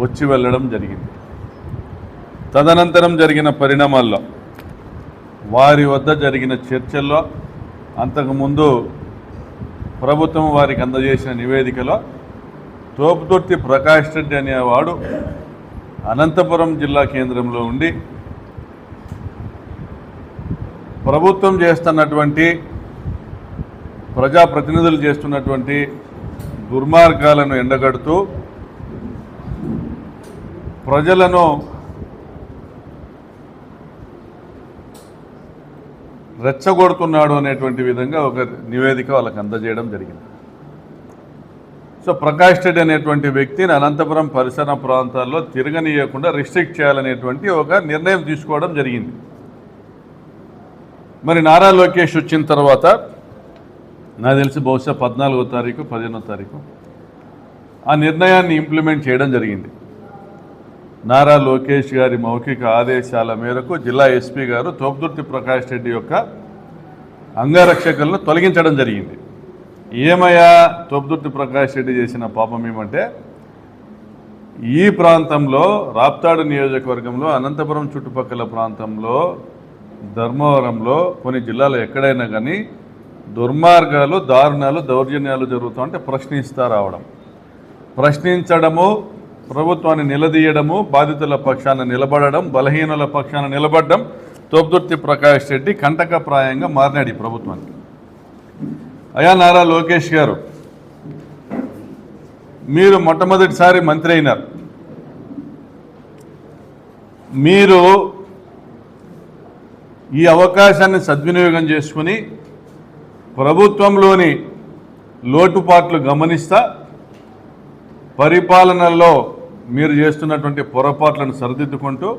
వచ్చి వెళ్ళడం జరిగింది. తదనంతరం జరిగిన పరిణామాల్లో వారి వద్ద జరిగిన చర్చల్లో అంతకుముందు ప్రభుత్వం వారికి అందజేసిన నివేదికలో తోపుదుర్తి ప్రకాష్ రెడ్డి అనేవాడు అనంతపురం జిల్లా కేంద్రంలో ఉండి ప్రభుత్వం చేస్తున్నటువంటి ప్రజాప్రతినిధులు చేస్తున్నటువంటి దుర్మార్గాలను ఎండగడుతూ ప్రజలను రెచ్చగొడుతున్నాడు అనేటువంటి విధంగా ఒక నివేదిక వాళ్ళకి అందజేయడం జరిగింది. సో ప్రకాష్ రెడ్డి అనేటువంటి వ్యక్తిని అనంతపురం పరిసర ప్రాంతాల్లో తిరగనీయకుండా రిస్ట్రిక్ట్ చేయాలనేటువంటి ఒక నిర్ణయం తీసుకోవడం జరిగింది. మరి నారా లోకేష్ వచ్చిన తర్వాత నాకు తెలిసి బహుశా 14వ తారీఖు 15వ తారీఖు ఆ నిర్ణయాన్ని ఇంప్లిమెంట్ చేయడం జరిగింది. నారా లోకేష్ గారి మౌఖిక ఆదేశాల మేరకు జిల్లా ఎస్పీ గారు తోపుదుర్తి ప్రకాష్ రెడ్డి యొక్క అంగరక్షకులను తొలగించడం జరిగింది. ఏమయ్యా తోపుదుర్తి ప్రకాష్ రెడ్డి చేసిన పాపం ఏమంటే ఈ ప్రాంతంలో రాప్తాడు నియోజకవర్గంలో అనంతపురం చుట్టుపక్కల ప్రాంతంలో ధర్మవరంలో కొన్ని జిల్లాలో ఎక్కడైనా కానీ దుర్మార్గాలు దారుణాలు దౌర్జన్యాలు జరుగుతుంటే ప్రశ్నిస్తూ రావడం, ప్రశ్నించడము, ప్రభుత్వాన్ని నిలదీయడము, బాధితుల పక్షాన నిలబడడం, బలహీనుల పక్షాన నిలబడడం తోపుదుర్తి ప్రకాష్ రెడ్డి కంటకప్రాయంగా మారినాడు ఈ ప్రభుత్వానికి. అయా నారా లోకేష్ గారు, మీరు మొట్టమొదటిసారి మంత్రి అయినారు. మీరు ఈ అవకాశాన్ని సద్వినియోగం చేసుకుని ప్రభుత్వంలోని లోటుపాట్లు గమనిస్తా పరిపాలనలో మీరు చేస్తున్నటువంటి పొరపాట్లను సరిదిద్దుకుంటూ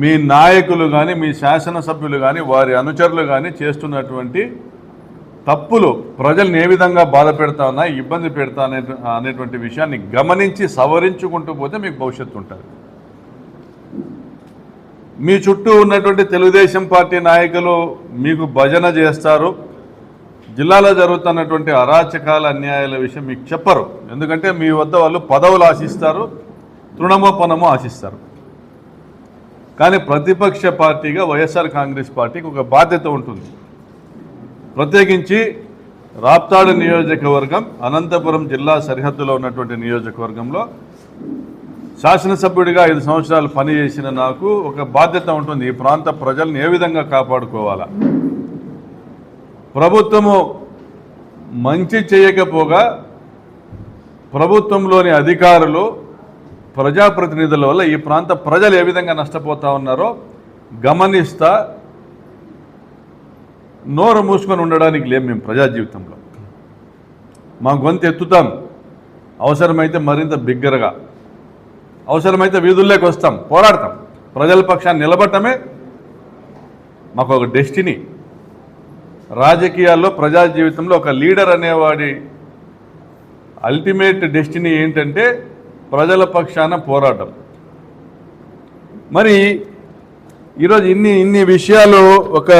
మీ నాయకులు కానీ మీ శాసనసభ్యులు కానీ వారి అనుచరులు కానీ చేస్తున్నటువంటి తప్పులు ప్రజల్ని ఏ విధంగా బాధ పెడతా ఉన్నా ఇబ్బంది పెడతా అనేటువంటి విషయాన్ని గమనించి సవరించుకుంటూ పోతే మీకు భవిష్యత్తు ఉంటుంది. మీ చుట్టూ ఉన్నటువంటి తెలుగుదేశం పార్టీ నాయకులు మీకు భజన చేస్తారు, జిల్లాలో జరుగుతున్నటువంటి అరాచకాల అన్యాయాల విషయం మీకు చెప్పరు. ఎందుకంటే మీ వద్ద వాళ్ళు పదవులు ఆశిస్తారు, తృణమోపనము ఆశిస్తారు. కానీ ప్రతిపక్ష పార్టీగా వైఎస్ఆర్ కాంగ్రెస్ పార్టీకి ఒక బాధ్యత ఉంటుంది. ప్రత్యేకించి రాప్తాడు నియోజకవర్గం అనంతపురం జిల్లా సరిహద్దులో ఉన్నటువంటి నియోజకవర్గంలో శాసనసభ్యుడిగా 5 సంవత్సరాలు పనిచేసిన నాకు ఒక బాధ్యత ఉంటుంది. ఈ ప్రాంత ప్రజలను ఏ విధంగా కాపాడుకోవాలా, ప్రభుత్వము మంచి చేయకపోగా ప్రభుత్వంలోని అధికారులు ప్రజాప్రతినిధుల వల్ల ఈ ప్రాంత ప్రజలు ఏ విధంగా నష్టపోతూ ఉన్నారో గమనిస్తా నోరు మూసుకొని ఉండడానికి లేము. మేము ప్రజా జీవితంలో మా గొంతు ఎత్తుతాం, అవసరమైతే మరింత బిగ్గరగా, అవసరమైతే వీధుల్లోకి వస్తాం, పోరాడతాం. ప్రజల పక్షాన్ని నిలబడటమే మాకు ఒక డెస్టినీ. రాజకీయాల్లో ప్రజా జీవితంలో ఒక లీడర్ అనేవాడి అల్టిమేట్ డెస్టినీ ఏంటంటే ప్రజల పక్షాన పోరాటం. మరి ఈరోజు ఇన్ని విషయాలు ఒక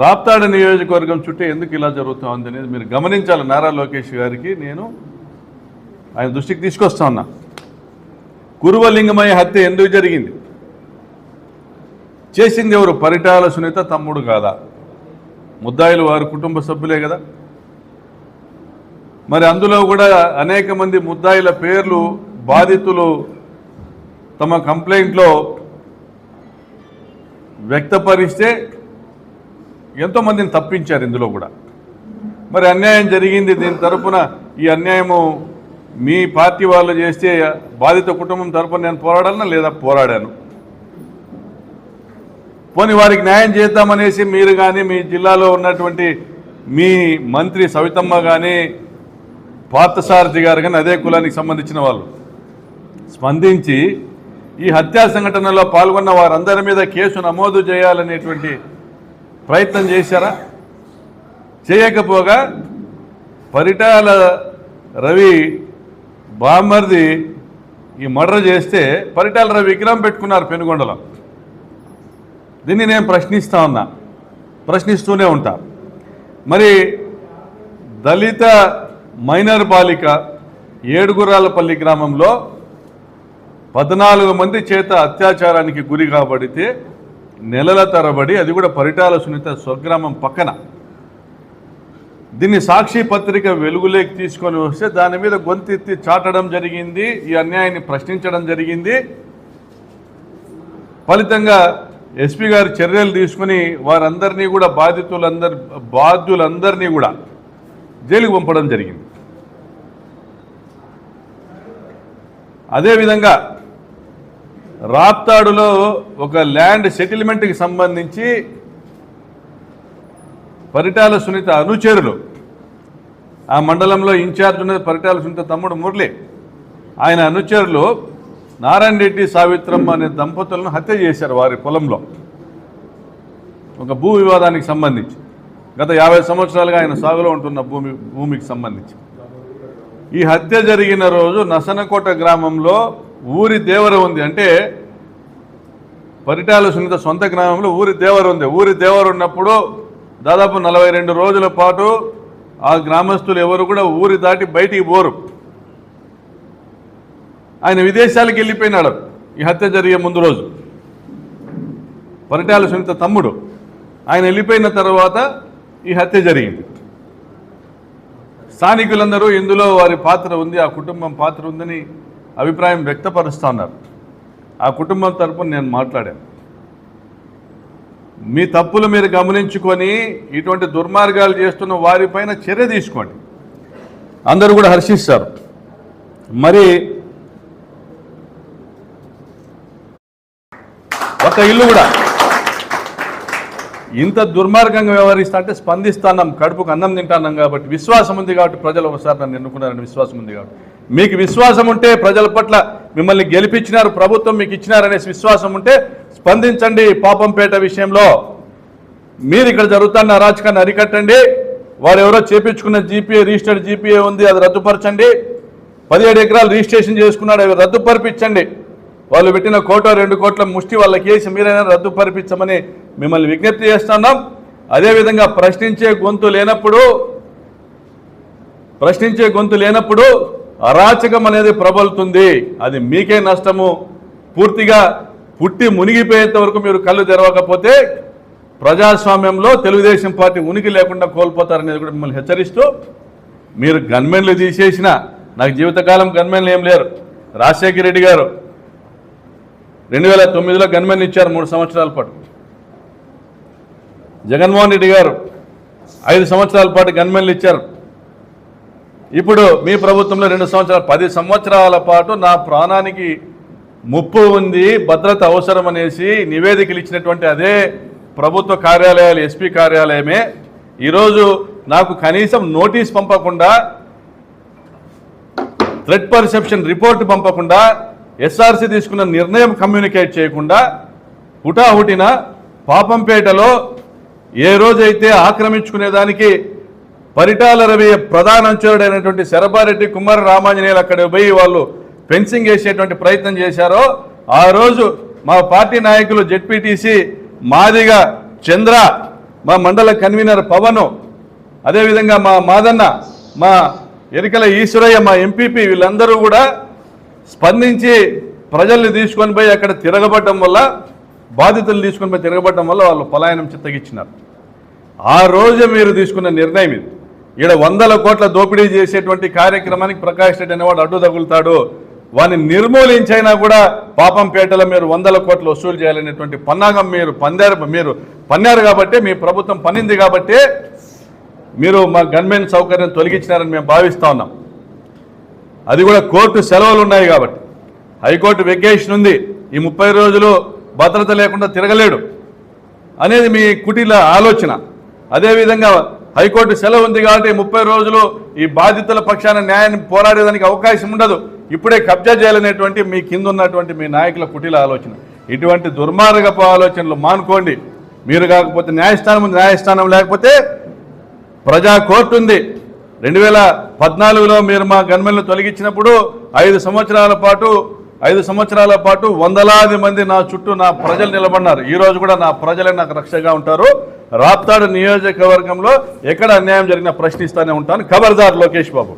రాప్తాడు నియోజకవర్గం చుట్టూ ఎందుకు ఇలా జరుగుతుంది అనేది మీరు గమనించాలి. నారా లోకేష్ గారికి నేను ఆయన దృష్టికి తీసుకొస్తా ఉన్నా. కురువలింగమయ్య హత్య ఎందుకు జరిగింది? చేసింది ఎవరు? పరిటాల సునీత తమ్ముడు కాదా? ముద్దాయిలు వారి కుటుంబ సభ్యులే కదా. మరి అందులో కూడా అనేక మంది ముద్దాయిల పేర్లు బాధితులు తమ కంప్లైంట్లో వ్యక్తపరిస్తే ఎంతోమందిని తప్పించారు ఇందులో కూడా. మరి అన్యాయం జరిగింది, దీని తరపున ఈ అన్యాయము మీ పార్టీ వాళ్ళు చేస్తే బాధిత కుటుంబం తరపున నేను పోరాడాలన్నా లేదా? పోరాడాను. పోనీ వారికి న్యాయం చేద్దామనేసి మీరు కానీ మీ జిల్లాలో ఉన్నటువంటి మీ మంత్రి సవితమ్మ కానీ పార్థసారథి గారు కానీ అదే కులానికి సంబంధించిన వాళ్ళు స్పందించి ఈ హత్యా సంఘటనలో పాల్గొన్న వారందరి మీద కేసు నమోదు చేయాలనేటువంటి ప్రయత్నం చేశారా? చేయకపోగా పరిటాల రవి బామర్ది ఈ మర్డర్ చేస్తే పరిటాల రవి విగ్రహం పెట్టుకున్నారు పెనుగొండలో. దీన్ని నేను ప్రశ్నిస్తూనే ఉంటా. మరి దళిత మైనర్ బాలిక ఏడుగురాలపల్లి గ్రామంలో 14 మంది చేత అత్యాచారానికి గురి కాబడితే నెలల తరబడి, అది కూడా పరిటాల సునీత స్వగ్రామం పక్కన, దీన్ని సాక్షి పత్రిక వెలుగులోకి తీసుకొని వస్తే దాని మీద గొంతెత్తి చాటడం జరిగింది, ఈ అన్యాయాన్ని ప్రశ్నించడం జరిగింది. ఫలితంగా ఎస్పీ గారు చర్యలు తీసుకుని వారందరినీ కూడా బాధ్యులందరినీ కూడా జైలుకు పంపడం జరిగింది. అదేవిధంగా రాప్తాడులో ఒక ల్యాండ్ సెటిల్మెంట్కి సంబంధించి పరిటాల సునీత అనుచరులు, ఆ మండలంలో ఇన్ఛార్జ్ ఉన్నది పరిటాల సునీత తమ్ముడు మురళి, ఆయన అనుచరులు నారాయణ రెడ్డి సావిత్రమ్మ అనే దంపతులను హత్య చేశారు వారి పొలంలో, ఒక భూ వివాదానికి సంబంధించి. గత 50 సంవత్సరాలుగా ఆయన సాగులో ఉంటున్న భూమికి సంబంధించి ఈ హత్య జరిగిన రోజు నసనకోట గ్రామంలో ఊరి దేవర ఉంది, అంటే పరిటాల సునీత సొంత గ్రామంలో ఊరి దేవర ఉంది. ఊరి దేవర ఉన్నప్పుడు దాదాపు 42 రోజుల పాటు ఆ గ్రామస్తులు ఎవరు కూడా ఊరి దాటి బయటికి పోరు. ఆయన విదేశాలకు వెళ్ళిపోయినాడు ఈ హత్య జరిగే ముందు రోజు. పరిటాల సునీత తమ్ముడు ఆయన వెళ్ళిపోయిన తర్వాత ఈ హత్య జరిగింది. స్థానికులందరూ ఇందులో వారి పాత్ర ఉంది, ఆ కుటుంబం పాత్ర ఉందని అభిప్రాయం వ్యక్తపరుస్తూ ఉన్నారు. ఆ కుటుంబం తరపున నేను మాట్లాడాను. మీ తప్పులు మీరు గమనించుకొని ఇటువంటి దుర్మార్గాలు చేస్తున్న వారిపైన చర్య తీసుకోండి, అందరూ కూడా హర్షిస్తారు. మరి ఒక ఇల్లు కూడా ఇంత దుర్మార్గంగా వ్యవహరిస్తా అంటే స్పందిస్తున్నాం, కడుపుకు అన్నం తింటున్నాం కాబట్టి, విశ్వాసం ఉంది కాబట్టి ప్రజలు ఒకసారి నన్ను ఎన్నుకున్నారని విశ్వాసం ఉంది కాబట్టి. మీకు విశ్వాసం ఉంటే, ప్రజల పట్ల మిమ్మల్ని గెలిపించినారు, ప్రభుత్వం మీకు ఇచ్చినారనే విశ్వాసం ఉంటే స్పందించండి. పాపంపేట విషయంలో మీరు ఇక్కడ జరుగుతున్న అరాచకాన్ని అరికట్టండి. వారు ఎవరో చేపించుకున్న జీపీఏ, రిజిస్టర్డ్ జీపీఏ ఉంది, అది రద్దుపరచండి. 17 ఎకరాలు రిజిస్ట్రేషన్ చేసుకున్నాడు, అవి రద్దుపరిపించండి. వాళ్ళు పెట్టిన 1-2 కోట్ల ముష్టి వాళ్ళకి వేసి మీరైనా రద్దుపరిపించమని మిమ్మల్ని విజ్ఞప్తి చేస్తున్నాం. అదేవిధంగా ప్రశ్నించే గొంతు లేనప్పుడు అరాచకం అనేది ప్రబలుతుంది, అది మీకే నష్టము. పూర్తిగా పుట్టి మునిగిపోయేంత వరకు మీరు కళ్ళు తెరవకపోతే ప్రజాస్వామ్యంలో తెలుగుదేశం పార్టీ ఉనికి లేకుండా కోల్పోతారనేది కూడా మిమ్మల్ని హెచ్చరిస్తూ, మీరు గన్మెన్లు తీసేసిన, నాకు జీవితకాలం గన్మెన్లు ఏం లేరు. రాజశేఖర రెడ్డి గారు 2009లో గన్మెన్లు ఇచ్చారు 3 సంవత్సరాల పాటు. జగన్మోహన్ రెడ్డి గారు 5 సంవత్సరాల పాటు గన్మెన్లు ఇచ్చారు. ఇప్పుడు మీ ప్రభుత్వంలో 2 సంవత్సరాలు, 10 సంవత్సరాల పాటు నా ప్రాణానికి ముప్పు ఉంది, భద్రత అవసరం అనేసి నివేదికలు ఇచ్చినటువంటి అదే ప్రభుత్వ కార్యాలయాలు, ఎస్పీ కార్యాలయమే ఈరోజు నాకు కనీసం నోటీస్ పంపకుండా, థ్రెట్ పర్సెప్షన్ రిపోర్ట్ పంపకుండా, ఎస్ఆర్సీ తీసుకున్న నిర్ణయం కమ్యూనికేట్ చేయకుండా హుటాహుటిన పాపంపేటలో ఏ రోజైతే ఆక్రమించుకునేదానికి పరిటాల రవి ప్రధాన అంచుడైనటువంటి శరభారెడ్డి, కుమార రామాంజనేయులు అక్కడ పోయి వాళ్ళు ఫెన్సింగ్ వేసేటువంటి ప్రయత్నం చేశారో, ఆ రోజు మా పార్టీ నాయకులు జెడ్పీటీసీ మాదిగా చంద్ర, మా మండల కన్వీనర్ పవను, అదేవిధంగా మా మాదన్న, మా ఎరికల ఈశ్వరయ్య, మా ఎంపీపీ, వీళ్ళందరూ కూడా స్పందించి ప్రజల్ని తీసుకొని పోయి అక్కడ తిరగబడడం వల్ల, బాధితులు తీసుకొని పోయి తిరగబడడం వల్ల వాళ్ళు పలాయనం చిత్తగిచ్చినారు. ఆ రోజు మీరు తీసుకున్న నిర్ణయం ఇది. ఇక్కడ 100 కోట్ల దోపిడీ చేసేటువంటి కార్యక్రమానికి ప్రకాష్ రెడ్డి అనేవాడు అడ్డు తగులుతాడు, వాడిని నిర్మూలించైనా కూడా పాపంపేటలో మీరు 100 కోట్లు వసూలు చేయాలనేటువంటి పన్నాగం మీరు పన్నారు కాబట్టి, మీ ప్రభుత్వం పన్నింది కాబట్టి మీరు మా గన్మెన్ సౌకర్యం తొలగించినారని మేము భావిస్తూ ఉన్నాం. అది కూడా కోర్టు సెలవులు ఉన్నాయి కాబట్టి, హైకోర్టు వెకేషన్ ఉంది, ఈ 30 రోజులు భద్రత లేకుండా తిరగలేడు అనేది మీ కుటీల ఆలోచన. అదేవిధంగా హైకోర్టు సెలవు ఉంది కాబట్టి 30 రోజులు ఈ బాధితుల పక్షాన న్యాయాన్ని పోరాడేదానికి అవకాశం ఉండదు, ఇప్పుడే కబ్జా చేయాలనేటువంటి మీ కింద ఉన్నటువంటి మీ నాయకుల కుటీల ఆలోచన. ఇటువంటి దుర్మార్గపు ఆలోచనలు మానుకోండి. మీరు కాకపోతే న్యాయస్థానం ఉంది, న్యాయస్థానం లేకపోతే ప్రజా కోర్టు ఉంది. 2014లో మీరు మా గన్మెన్లు తొలగించినప్పుడు 5 సంవత్సరాల పాటు వందలాది మంది నా చుట్టూ నా ప్రజలు నిలబడినారు. ఈరోజు కూడా నా ప్రజలే నాకు రక్షగా ఉంటారు. రాప్తాడు నియోజకవర్గంలో ఎక్కడ అన్యాయం జరిగినా ప్రశ్నిస్తూనే ఉంటాను. ఖబర్దార్ లోకేష్ బాబు.